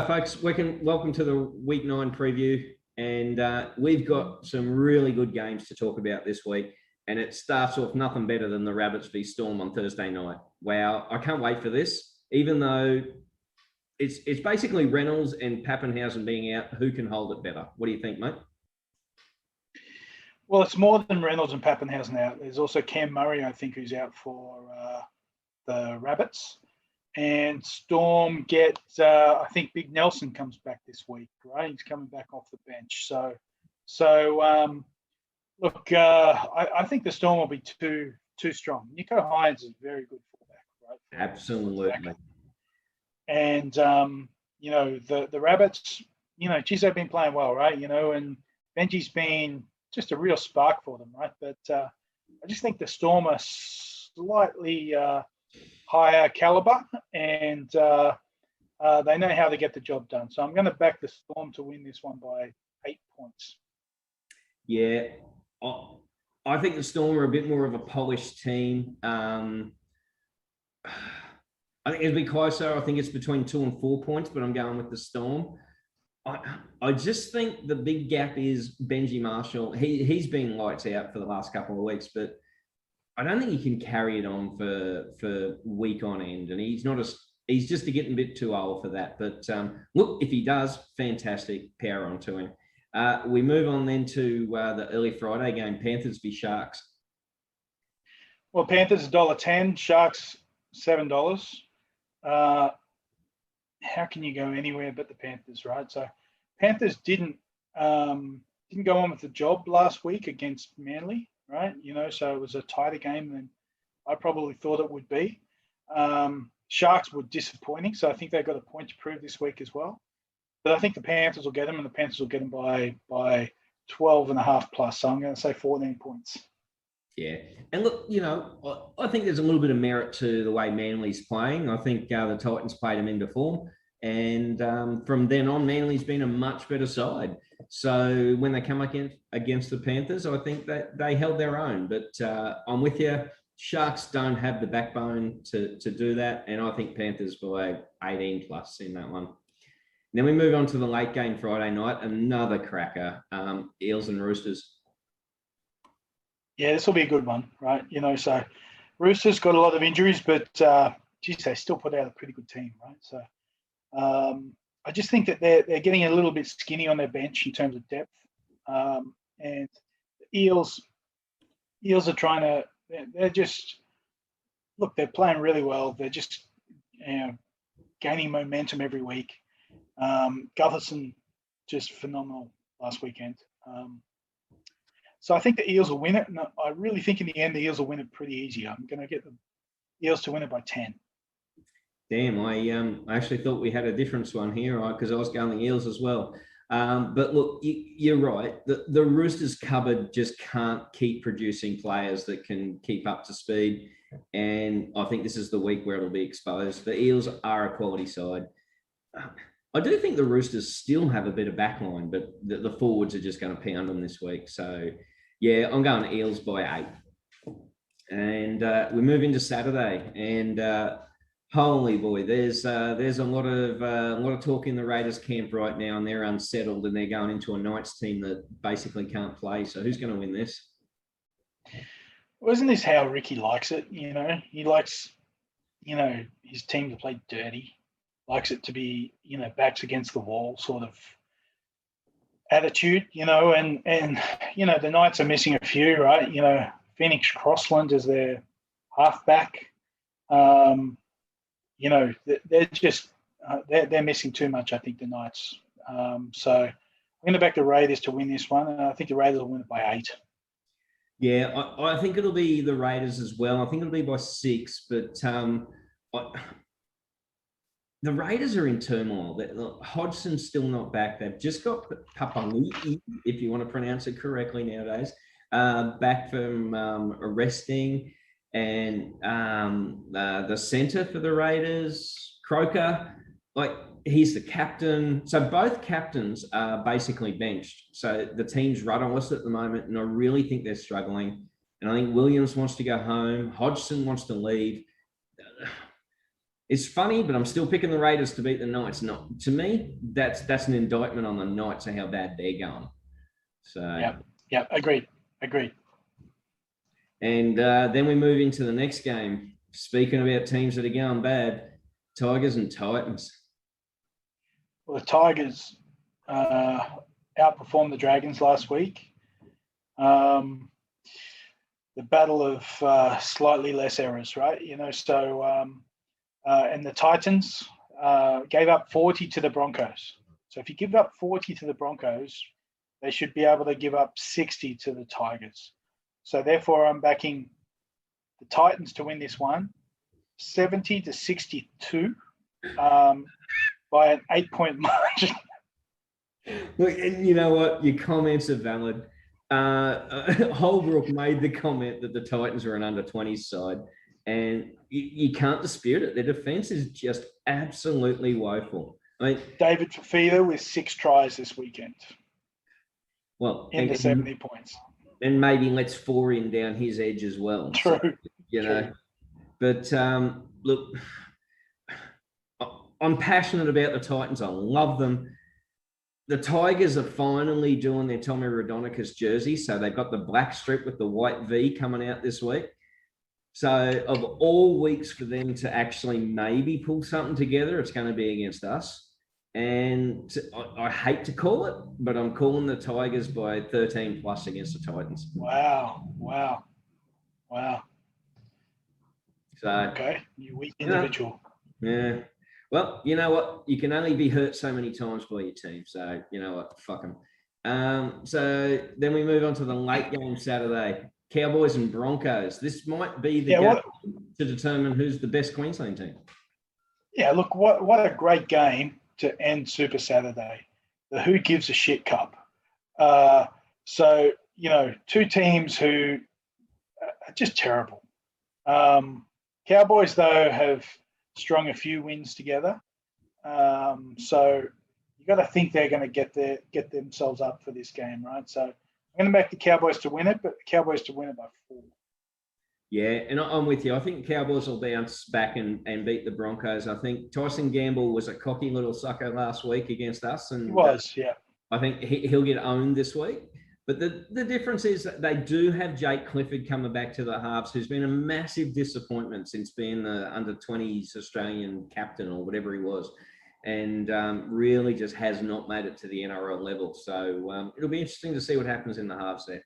Folks, welcome to the Week 9 preview, and we've got some really good games to talk about this week, and it starts off nothing better than the Rabbits v Storm on Thursday night. Wow, I can't wait for this, even though it's basically Reynolds and Pappenhausen being out. Who can hold it better? What do you think, mate? Well, it's more than Reynolds and Pappenhausen out. There's also Cam Murray, I think, who's out for the Rabbits. And Storm get, I think Big Nelson comes back this week, right? He's coming back off the bench. Look, I think the Storm will be too strong. Nico Hines is a very good fullback, right? Absolutely. And, the Rabbits, geez, they've been playing well, right? And Benji's been just a real spark for them, right? But I just think the Storm are slightly higher caliber, and they know how to get the job done. So I'm going to back the Storm to win this one by 8 points. Yeah, I think the Storm are a bit more of a polished team. I think it'll be closer. I think it's between 2 and 4 points, but I'm going with the Storm. I just think the big gap is Benji Marshall. He's been lights out for the last couple of weeks, but I don't think he can carry it on for week on end, and he's just getting a bit too old for that. But look, if he does, fantastic, power on to him. We move on then to the early Friday game, Panthers v Sharks. Well, Panthers $1.10, Sharks $7. How can you go anywhere but the Panthers, right? So Panthers didn't go on with the job last week against Manly, right? So it was a tighter game than I probably thought it would be. Sharks were disappointing, so I think they've got a point to prove this week as well. But I think the Panthers will get them, and the Panthers will get them by 12.5 plus. So I'm going to say 14 points. Yeah. And look, I think there's a little bit of merit to the way Manly's playing. I think the Titans played them into form. And from then on, Manly's been a much better side. So when they come against the Panthers, I think that they held their own. But I'm with you. Sharks don't have the backbone to do that. And I think Panthers by 18 plus in that one. Then we move on to the late game Friday night. Another cracker, Eels and Roosters. Yeah, this will be a good one, right? So Roosters got a lot of injuries, but they still put out a pretty good team, right? So I just think that they're getting a little bit skinny on their bench in terms of depth. And the Eels are trying to, they're playing really well. They're just gaining momentum every week. Gutherson, just phenomenal last weekend. So I think the Eels will win it. And I really think in the end, the Eels will win it pretty easy. I'm going to get the Eels to win it by 10. Damn, I actually thought we had a different one here, right? Because I was going the Eels as well. But look, you're right. The Roosters cupboard just can't keep producing players that can keep up to speed. And I think this is the week where it'll be exposed. The Eels are a quality side. I do think the Roosters still have a bit of backline, but the forwards are just going to pound them this week. So, yeah, I'm going Eels by 8. And we move into Saturday, and holy boy, there's a lot of talk in the Raiders camp right now, and they're unsettled, and they're going into a Knights team that basically can't play. So, who's going to win this? Well, isn't this how Ricky likes it? He likes, his team to play dirty. Likes it to be, backs against the wall sort of attitude, and the Knights are missing a few, right? Phoenix Crossland is their halfback. They're just they're missing too much, I think, the Knights. So I'm going to back the Raiders to win this one, and I think the Raiders will win it by 8. Yeah, I think it'll be the Raiders as well. I think it'll be by 6, but the Raiders are in turmoil. Hodgson's still not back. They've just got Papanui, if you want to pronounce it correctly nowadays, back from arresting. And the centre for the Raiders, Croker, he's the captain. So both captains are basically benched. So the team's rudderless at the moment, and I really think they're struggling. And I think Williams wants to go home. Hodgson wants to leave. It's funny, but I'm still picking the Raiders to beat the Knights. Not to me, that's an indictment on the Knights and how bad they're going. So yeah, agreed. And then we move into the next game. Speaking about teams that are going bad, Tigers and Titans. Well, the Tigers outperformed the Dragons last week. The battle of slightly less errors, right? So and the Titans gave up 40 to the Broncos. So if you give up 40 to the Broncos, they should be able to give up 60 to the Tigers. So therefore, I'm backing the Titans to win this one, 70-62, by an 8-point margin. Look, and you know what? Your comments are valid. Holbrook made the comment that the Titans are an under-20s side, and you can't dispute it. Their defense is just absolutely woeful. I mean, David Fafita with 6 tries this weekend. Well, in the 70 points. And maybe let's 4 in down his edge as well. True. So, know. But look, I'm passionate about the Titans. I love them. The Tigers are finally doing their Tommy Raudonikis jersey. So they've got the black strip with the white V coming out this week. So of all weeks for them to actually maybe pull something together, it's going to be against us. And I hate to call it, but I'm calling the Tigers by 13 plus against the Titans. Wow. So okay, you weak individual. Yeah. Well, you know what? You can only be hurt so many times by your team. So you know what? Fuck them. So then we move on to the late game Saturday. Cowboys and Broncos. This might be the game to determine who's the best Queensland team. Yeah, look, what a great game to end Super Saturday. The Who Gives a Shit Cup. So, two teams who are just terrible. Cowboys, though, have strung a few wins together. So you got to think they're going to get themselves up for this game, right? So I'm going to back the Cowboys to win it, but the Cowboys to win it by 4. Yeah, and I'm with you. I think Cowboys will bounce back and beat the Broncos. I think Tyson Gamble was a cocky little sucker last week against us. And he was, yeah. I think he'll get owned this week. But the difference is that they do have Jake Clifford coming back to the halves, who's been a massive disappointment since being the under-20s Australian captain or whatever he was, and really just has not made it to the NRL level. So it'll be interesting to see what happens in the halves there.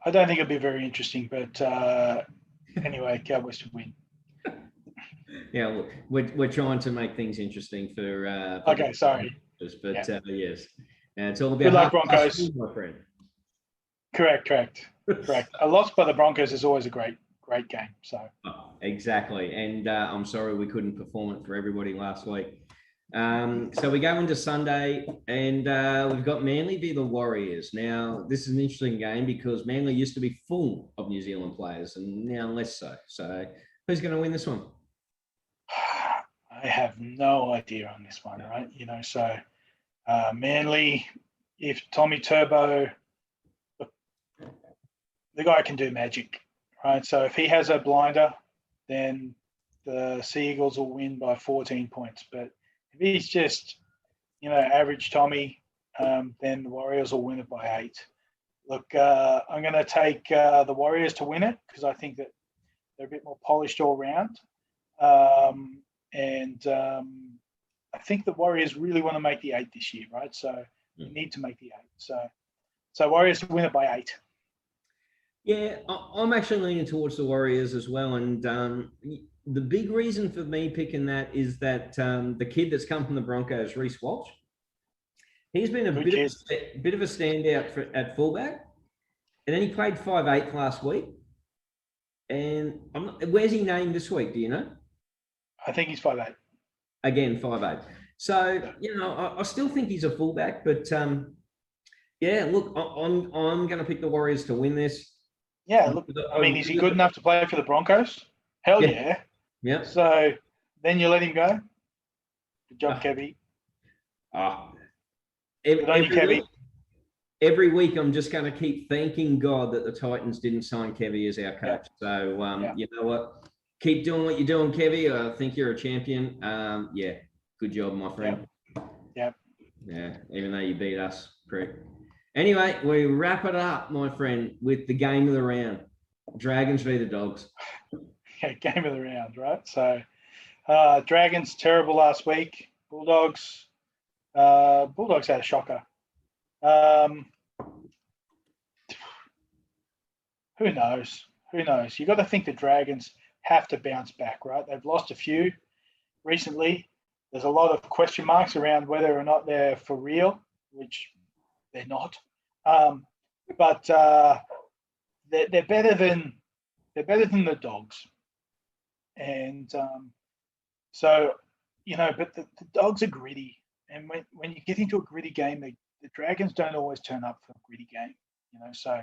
I don't think it'll be very interesting, but anyway, Cowboys to win. Yeah, look, we're trying to make things interesting for okay, sorry. But yes. And it's all about good luck, Broncos. My friend. Correct. A loss by the Broncos is always a great game. So exactly, and I'm sorry we couldn't perform it for everybody last week. So we go into Sunday, and we've got Manly v the Warriors. Now, this is an interesting game because Manly used to be full of New Zealand players, and now less so. So who's going to win this one? I have no idea on this one, right? So Manly, if Tommy Turbo, the guy can do magic, right? So if he has a blinder, then the Sea Eagles will win by 14 points. But if he's just, average Tommy, then the Warriors will win it by 8. Look, I'm going to take the Warriors to win it because I think that they're a bit more polished all round. And I think the Warriors really want to make the 8 this year, right? So you need to make the 8. So Warriors to win it by 8. Yeah, I'm actually leaning towards the Warriors as well. And the big reason for me picking that is that the kid that's come from the Broncos, Reece Walsh, he's been a bit of a standout at fullback. And then he played 5'8" last week. And where's he named this week? Do you know? I think he's 5'8". Again, 5'8". So, I still think he's a fullback. But, yeah, look, I'm going to pick the Warriors to win this. Yeah, look, is he good enough to play for the Broncos? Hell yeah. Yeah. So then you let him go? Good job, Kevy. Every week I'm just going to keep thanking God that the Titans didn't sign Kevy as our coach. So, you know what? keep doing what you're doing, Kevy. I think you're a champion. Yeah, good job, my friend. Yep. Yeah, even though you beat us, prick. Anyway, we wrap it up, my friend, with the game of the round. Dragons v the Dogs. Yeah, game of the round, right? So, Dragons terrible last week. Bulldogs had a shocker. Who knows? Who knows? You got to think the Dragons have to bounce back, right? They've lost a few recently. There's a lot of question marks around whether or not they're for real, which they're not. But they're better than the Dogs, and so But the Dogs are gritty, and when you get into a gritty game, the Dragons don't always turn up for a gritty game. So.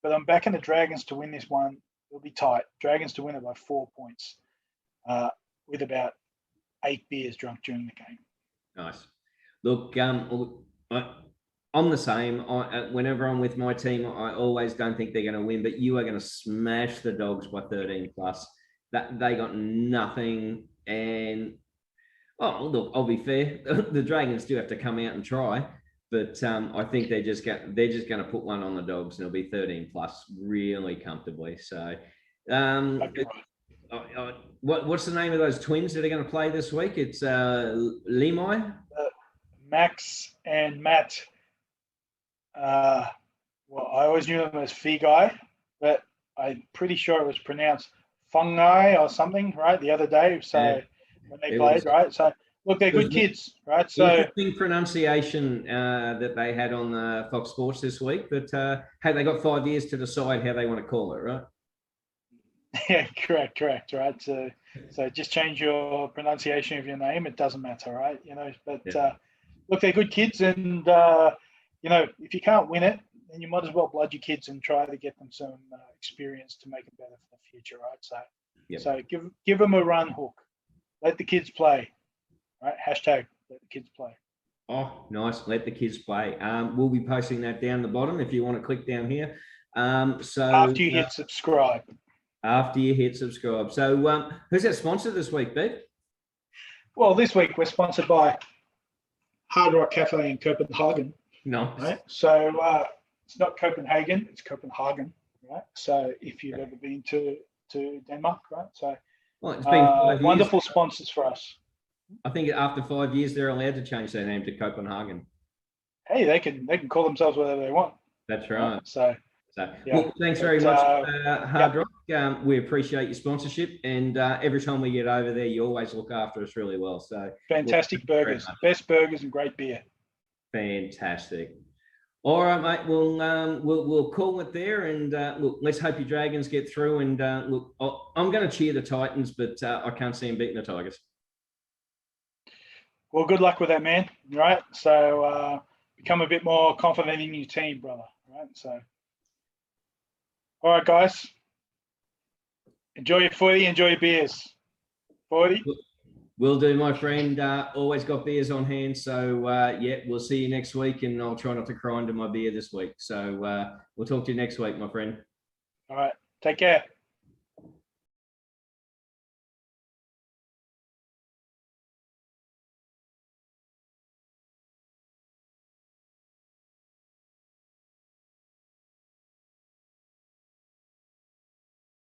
But I'm backing the Dragons to win this one. It'll be tight. Dragons to win it by 4 points, with about 8 beers drunk during the game. Nice. Look, I'm the same. Whenever I'm with my team, I always don't think they're going to win, but you are going to smash the Dogs by 13 plus. That they got nothing. And look, I'll be fair. The Dragons do have to come out and try. But I think they're just going to put one on the Dogs, and it'll be 13 plus really comfortably. So, what's the name of those twins that are going to play this week? It's Limai, Max and Matt. I always knew them as Figai, but I'm pretty sure it was pronounced Fungi or something, right? The other day, so when they played, right? So. Look, they're good kids, right? So interesting pronunciation that they had on Fox Sports this week. But hey, they got 5 years to decide how they want to call it, right? Yeah, correct, right? So just change your pronunciation of your name. It doesn't matter, right? But look, they're good kids, and if you can't win it, then you might as well blood your kids and try to get them some experience to make it better for the future, right? So give them a run hook. Let the kids play. Right, hashtag let the kids play. Oh, nice. Let the kids play. We'll be posting that down the bottom if you want to click down here. So after you hit subscribe. After you hit subscribe. So who's our sponsor this week, Bev? Well, this week we're sponsored by Hard Rock Cafe in Copenhagen. Nice. Right? So it's not Copenhagen, it's Copenhagen, right? So if you've ever been to Denmark, right? So it's been 5 years. Wonderful sponsors for us. I think after 5 years, they're allowed to change their name to Copenhagen. Hey, they can call themselves whatever they want. That's right. So well, thanks very much, Hard Rock. We appreciate your sponsorship, and every time we get over there, you always look after us really well. So fantastic burgers, best burgers, and great beer. Fantastic. All right, mate. We'll call it there, and look, let's hope your Dragons get through. And look, I'm going to cheer the Titans, but I can't see them beating the Tigers. Well, good luck with that, man. Right. So become a bit more confident in your team, brother. Right. So, all right, guys. Enjoy your footy. Enjoy your beers. 40. Will do, my friend. Always got beers on hand. So, we'll see you next week, and I'll try not to cry into my beer this week. So, we'll talk to you next week, my friend. All right. Take care.